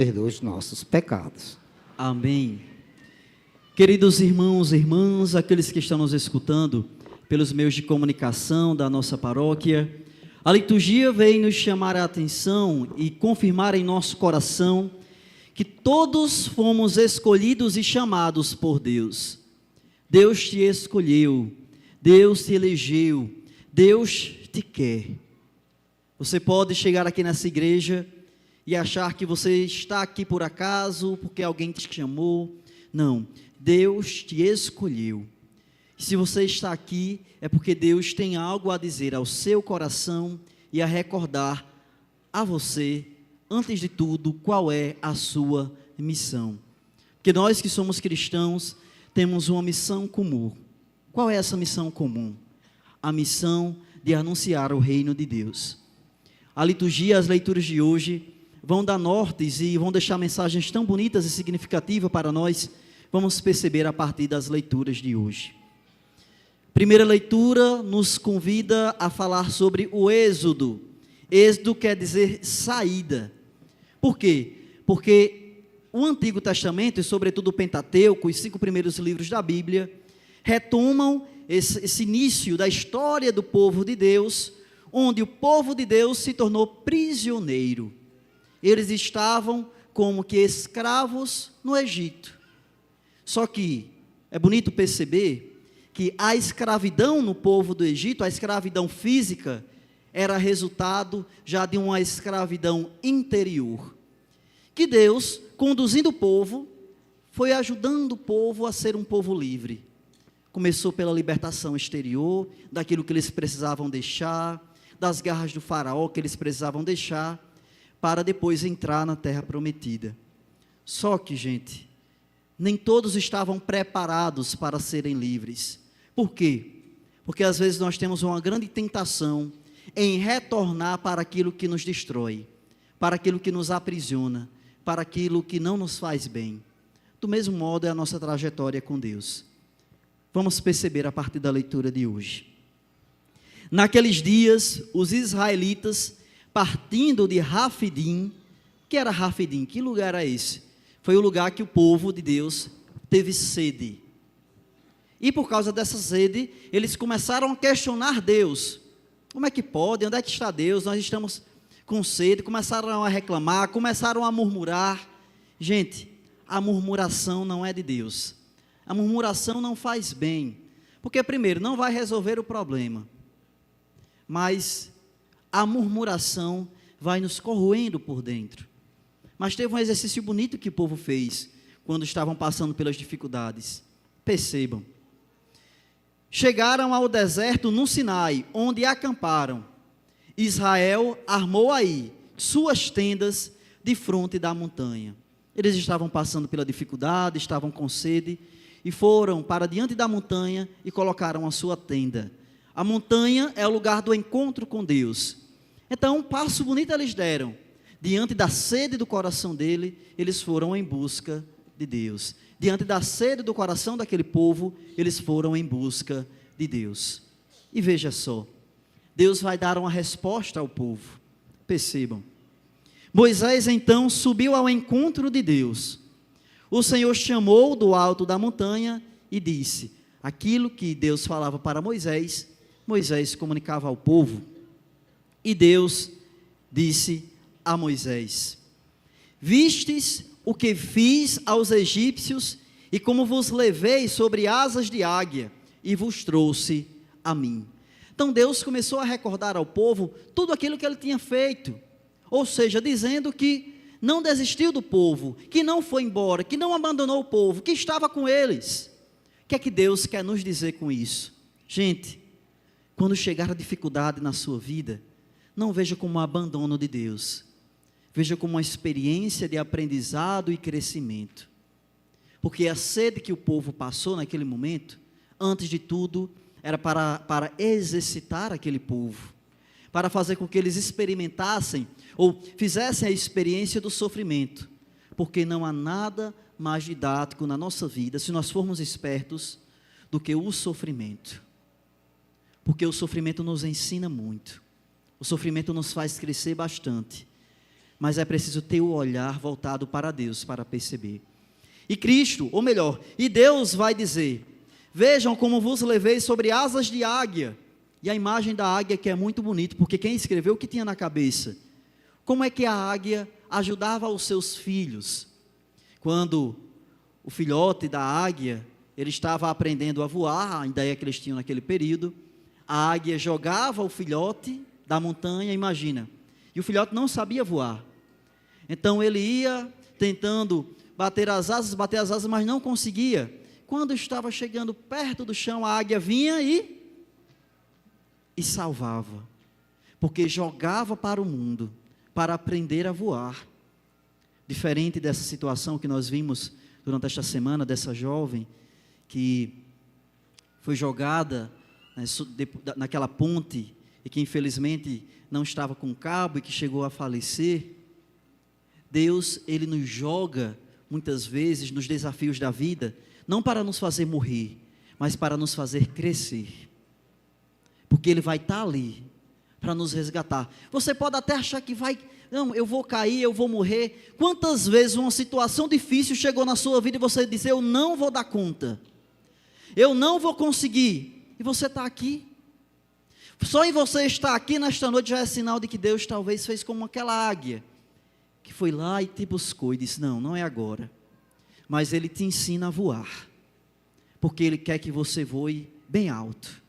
perdoa os nossos pecados. Amém. Queridos irmãos e irmãs, aqueles que estão nos escutando pelos meios de comunicação da nossa paróquia, a liturgia vem nos chamar a atenção e confirmar em nosso coração que todos fomos escolhidos e chamados por Deus. Deus te escolheu, Deus te elegeu, Deus te quer. Você pode chegar aqui nessa igreja e achar que você está aqui por acaso, porque alguém te chamou. Não, Deus te escolheu. Se você está aqui, é porque Deus tem algo a dizer ao seu coração e a recordar a você, antes de tudo, qual é a sua missão. Porque nós que somos cristãos, temos uma missão comum. Qual é essa missão comum? A missão de anunciar o reino de Deus. A liturgia, as leituras de hoje, vão dar nortes e vão deixar mensagens tão bonitas e significativas para nós. Vamos perceber a partir das leituras de hoje. Primeira leitura nos convida a falar sobre o êxodo. Êxodo quer dizer saída. Por quê? Porque o Antigo Testamento, e sobretudo o Pentateuco, os 5 primeiros livros da Bíblia, retomam esse início da história do povo de Deus, onde o povo de Deus se tornou prisioneiro. Eles estavam como que escravos no Egito. Só que é bonito perceber que a escravidão no povo do Egito, a escravidão física, era resultado já de uma escravidão interior. Que Deus, conduzindo o povo, foi ajudando o povo a ser um povo livre. Começou pela libertação exterior, daquilo que eles precisavam deixar, das garras do faraó que eles precisavam deixar, para depois entrar na terra prometida. Só que, gente, nem todos estavam preparados para serem livres. Por quê? Porque às vezes nós temos uma grande tentação em retornar para aquilo que nos destrói, para aquilo que nos aprisiona, para aquilo que não nos faz bem. Do mesmo modo é a nossa trajetória com Deus. Vamos perceber a partir da leitura de hoje. Naqueles dias, os israelitas, partindo de Rafidim, que era Rafidim? Que lugar era esse? Foi o lugar que o povo de Deus teve sede. E por causa dessa sede, eles começaram a questionar Deus. Como é que pode? Onde é que está Deus? Nós estamos com sede. Começaram a reclamar, começaram a murmurar. Gente, a murmuração não é de Deus. A murmuração não faz bem. Porque, primeiro, não vai resolver o problema. Mas a murmuração vai nos corroendo por dentro. Mas teve um exercício bonito que o povo fez quando estavam passando pelas dificuldades. Percebam. Chegaram ao deserto no Sinai, onde acamparam. Israel armou aí suas tendas de fronte da montanha. Eles estavam passando pela dificuldade, estavam com sede, e foram para diante da montanha e colocaram a sua tenda. A montanha é o lugar do encontro com Deus. Então, um passo bonito eles deram. Diante da sede do coração dele, eles foram em busca de Deus. Diante da sede do coração daquele povo, eles foram em busca de Deus. E veja só, Deus vai dar uma resposta ao povo. Percebam. Moisés então subiu ao encontro de Deus. O Senhor chamou do alto da montanha e disse: aquilo que Deus falava para Moisés, Moisés comunicava ao povo. E Deus disse a Moisés: vistes o que fiz aos egípcios e como vos levei sobre asas de águia e vos trouxe a mim. Então Deus começou a recordar ao povo tudo aquilo que ele tinha feito, ou seja, dizendo que não desistiu do povo, que não foi embora, que não abandonou o povo, que estava com eles. O que é que Deus quer nos dizer com isso? Gente, quando chegar a dificuldade na sua vida, não veja como um abandono de Deus, veja como uma experiência de aprendizado e crescimento, porque a sede que o povo passou naquele momento, antes de tudo, era para exercitar aquele povo, para fazer com que eles experimentassem, ou fizessem a experiência do sofrimento, porque não há nada mais didático na nossa vida, se nós formos espertos, do que o sofrimento, porque o sofrimento nos ensina muito, o sofrimento nos faz crescer bastante. mas é preciso ter o olhar voltado para Deus para perceber. E Cristo, ou melhor, e Deus vai dizer: vejam como vos levei sobre asas de águia. E a imagem da águia que é muito bonita, porque quem escreveu o que tinha na cabeça? Como é que a águia ajudava os seus filhos? Quando o filhote da águia, ele estava aprendendo a voar, a ideia que eles tinham naquele período, a águia jogava o filhote da montanha, imagina, e o filhote não sabia voar. Então ele ia tentando bater as asas, mas não conseguia. Quando estava chegando perto do chão, a águia vinha e salvava, porque jogava para o mundo, para aprender a voar. Diferente dessa situação que nós vimos durante esta semana, dessa jovem que foi jogada, né, naquela ponte, e que infelizmente não estava com cabo e que chegou a falecer. Deus, Ele nos joga muitas vezes nos desafios da vida, não para nos fazer morrer, mas para nos fazer crescer, porque Ele vai estar ali para nos resgatar. Você pode até achar que não, eu vou cair, eu vou morrer. Quantas vezes uma situação difícil chegou na sua vida e você disse: eu não vou dar conta, eu não vou conseguir, e você está aqui. Só em você estar aqui nesta noite já é sinal de que Deus talvez fez como aquela águia, que foi lá e te buscou e disse: não, não é agora, mas Ele te ensina a voar, porque Ele quer que você voe bem alto.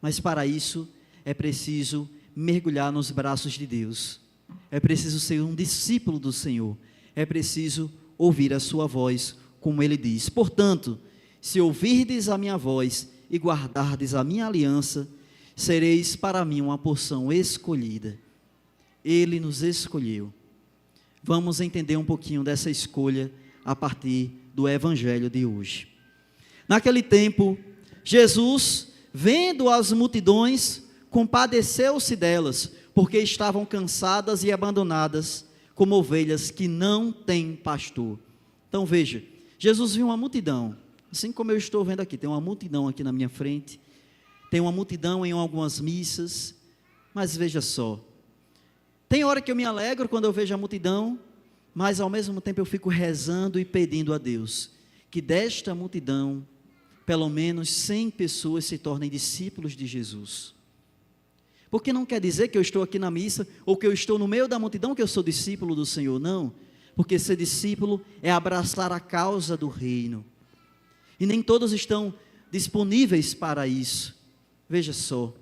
Mas para isso é preciso mergulhar nos braços de Deus, é preciso ser um discípulo do Senhor, é preciso ouvir a sua voz, como Ele diz: portanto, se ouvirdes a minha voz e guardardes a minha aliança, sereis para mim uma porção escolhida. Ele nos escolheu. Vamos entender um pouquinho dessa escolha a partir do Evangelho de hoje. Naquele tempo, Jesus, vendo as multidões, compadeceu-se delas, porque estavam cansadas e abandonadas, como ovelhas que não têm pastor. Então veja, Jesus viu uma multidão, assim como eu estou vendo aqui, tem uma multidão aqui na minha frente, tem uma multidão em algumas missas, mas veja só, tem hora que eu me alegro quando eu vejo a multidão, mas ao mesmo tempo eu fico rezando e pedindo a Deus, que desta multidão, pelo menos 100 pessoas se tornem discípulos de Jesus. Porque não quer dizer que eu estou aqui na missa, ou que eu estou no meio da multidão, que eu sou discípulo do Senhor, não. Porque ser discípulo é abraçar a causa do reino. E nem todos estão disponíveis para isso. Veja só,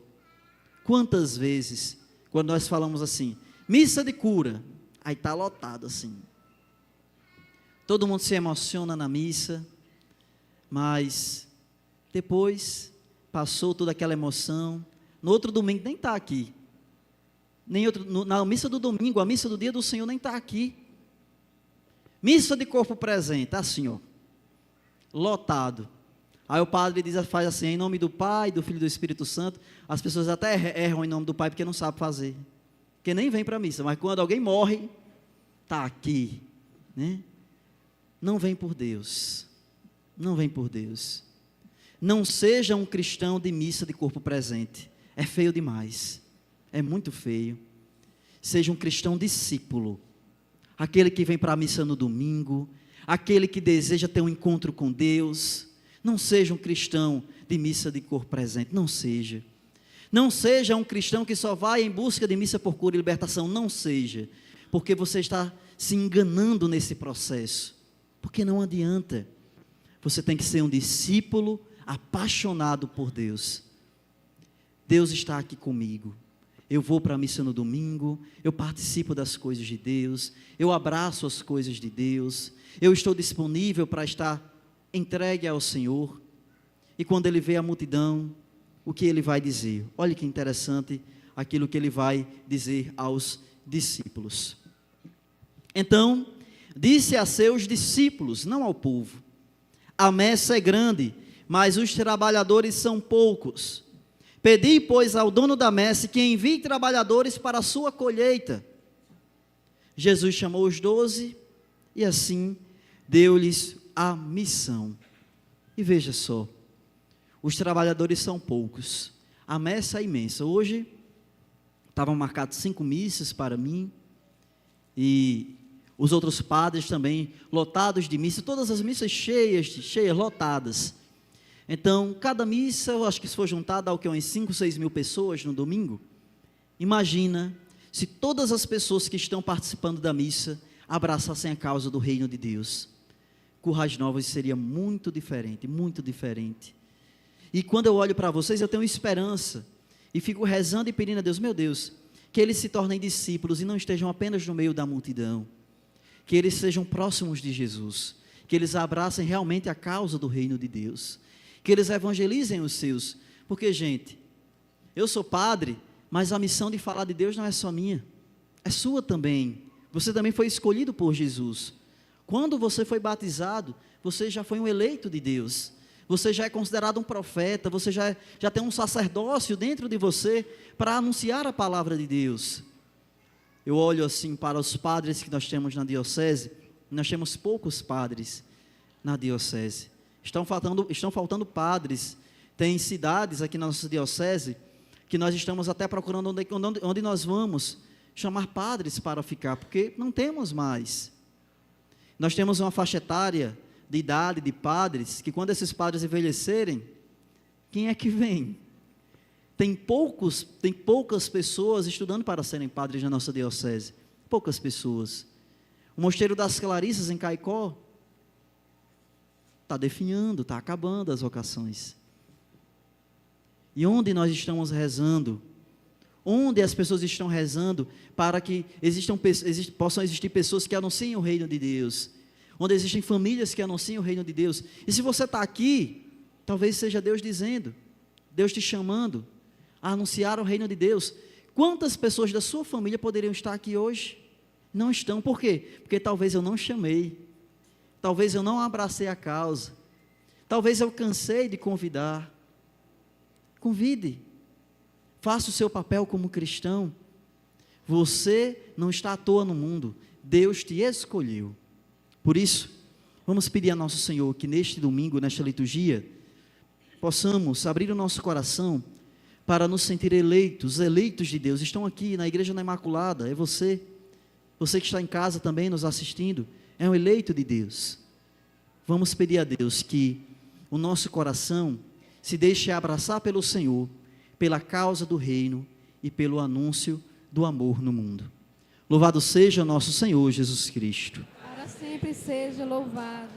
quantas vezes, quando nós falamos assim, missa de cura, aí está lotado assim. Todo mundo se emociona na missa, mas depois passou toda aquela emoção, no outro domingo nem está aqui, na missa do domingo, a missa do dia do Senhor nem está aqui. Missa de corpo presente, assim ó, lotado. Aí o padre faz assim, em nome do Pai, do Filho e do Espírito Santo. As pessoas até erram em nome do Pai, porque não sabem fazer, porque nem vem para a missa, mas quando alguém morre, está aqui, né? Não vem por Deus, não vem por Deus. Não seja um cristão de missa de corpo presente, é feio demais, é muito feio. Seja um cristão discípulo, aquele que vem para a missa no domingo, aquele que deseja ter um encontro com Deus. Não seja um cristão de missa de corpo presente, não seja. Não seja um cristão que só vai em busca de missa por cura e libertação, não seja, porque você está se enganando nesse processo, porque não adianta. Você tem que ser um discípulo apaixonado por Deus. Deus está aqui comigo, eu vou para a missa no domingo, eu participo das coisas de Deus, eu abraço as coisas de Deus, eu estou disponível para estar entregue ao Senhor. E quando Ele vê a multidão, o que Ele vai dizer? Olha que interessante aquilo que Ele vai dizer aos discípulos. Então, disse a seus discípulos, não ao povo: a messe é grande, mas os trabalhadores são poucos. Pedi, pois, ao dono da messe que envie trabalhadores para a sua colheita. Jesus chamou os 12 e assim deu-lhes a missão. E veja só, os trabalhadores são poucos, a messe é imensa. Hoje estavam marcadas 5 missas para mim, e os outros padres também lotados de missa, todas as missas cheias, lotadas. Então, cada missa, eu acho que se for juntar, dá o que, umas 5, 6 mil pessoas no domingo. Imagina se todas as pessoas que estão participando da missa abraçassem a causa do reino de Deus. Currais Novas seria muito diferente, muito diferente. E quando eu olho para vocês, eu tenho esperança, e fico rezando e pedindo a Deus, meu Deus, que eles se tornem discípulos e não estejam apenas no meio da multidão, que eles sejam próximos de Jesus, que eles abracem realmente a causa do reino de Deus, que eles evangelizem os seus, porque, gente, eu sou padre, mas a missão de falar de Deus não é só minha, é sua também. Você também foi escolhido por Jesus. Quando você foi batizado, você já foi um eleito de Deus, você já é considerado um profeta, você já tem um sacerdócio dentro de você para anunciar a palavra de Deus. Eu olho assim para os padres que nós temos na diocese, nós temos poucos padres na diocese, estão faltando padres. Tem cidades aqui na nossa diocese que nós estamos até procurando onde nós vamos chamar padres para ficar, porque não temos mais. Nós temos uma faixa etária de idade de padres, que quando esses padres envelhecerem, quem é que vem? Tem poucas pessoas estudando para serem padres na nossa diocese, poucas pessoas. O Mosteiro das Clarissas em Caicó está definhando, está acabando as vocações. E onde nós estamos rezando, onde as pessoas estão rezando para que possam existir pessoas que anunciem o reino de Deus, onde existem famílias que anunciam o reino de Deus. E se você está aqui, talvez seja Deus dizendo, Deus te chamando a anunciar o reino de Deus. Quantas pessoas da sua família poderiam estar aqui hoje? Não estão. Por quê? Porque talvez eu não chamei, talvez eu não abracei a causa, talvez eu cansei de convidar. Convide, faça o seu papel como cristão. Você não está à toa no mundo, Deus te escolheu. Por isso, vamos pedir a nosso Senhor que neste domingo, nesta liturgia, possamos abrir o nosso coração para nos sentir eleitos de Deus. Estão aqui na Igreja da Imaculada, é você que está em casa também nos assistindo, é um eleito de Deus. Vamos pedir a Deus que o nosso coração se deixe abraçar pelo Senhor, pela causa do reino e pelo anúncio do amor no mundo. Louvado seja nosso Senhor Jesus Cristo. Para sempre seja louvado.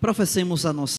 Professemos a nossa